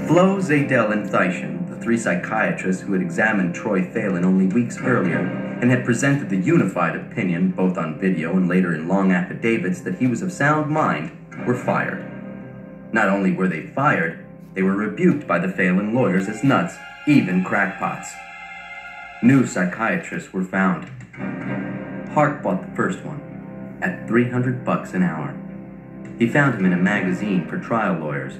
Flo, Zadell, and Thyssen, the three psychiatrists who had examined Troy Phelan only weeks earlier and had presented the unified opinion, both on video and later in long affidavits, that he was of sound mind, were fired. Not only were they fired, they were rebuked by the Phelan lawyers as nuts, even crackpots. New psychiatrists were found. Hart bought the first one at $300 an hour. He found him in a magazine for trial lawyers,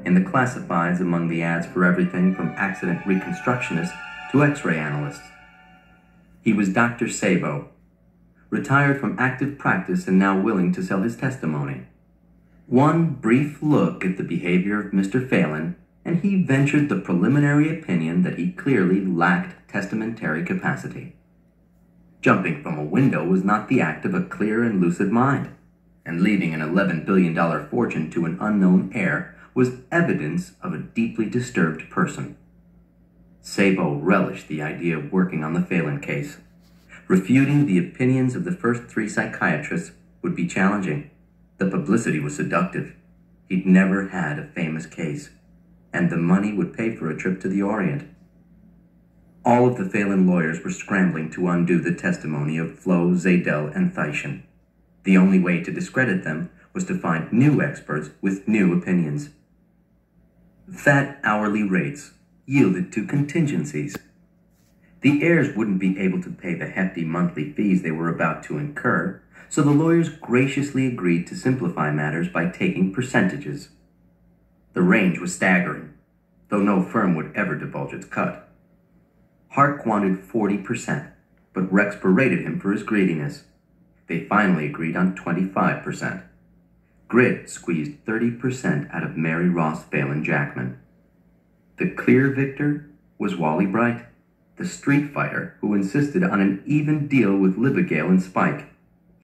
in the classifieds among the ads for everything from accident reconstructionists to x-ray analysts. He was Dr. Sabo, retired from active practice and now willing to sell his testimony. One brief look at the behavior of Mr. Phelan, and he ventured the preliminary opinion that he clearly lacked testamentary capacity. Jumping from a window was not the act of a clear and lucid mind, and leaving an $11 billion fortune to an unknown heir was evidence of a deeply disturbed person. Sabo relished the idea of working on the Phelan case. Refuting the opinions of the first three psychiatrists would be challenging. The publicity was seductive. He'd never had a famous case, and the money would pay for a trip to the Orient. All of the Phelan lawyers were scrambling to undo the testimony of Flo, Zadell, and Thyssen. The only way to discredit them was to find new experts with new opinions. Fat hourly rates yielded to contingencies. The heirs wouldn't be able to pay the hefty monthly fees they were about to incur, so the lawyers graciously agreed to simplify matters by taking percentages. The range was staggering, though no firm would ever divulge its cut. Hart wanted 40%, but Rex berated him for his greediness. They finally agreed on 25%. Grit squeezed 30% out of Mary Ross Phelan Jackman. The clear victor was Wally Bright, the street fighter who insisted on an even deal with Libigale and Spike.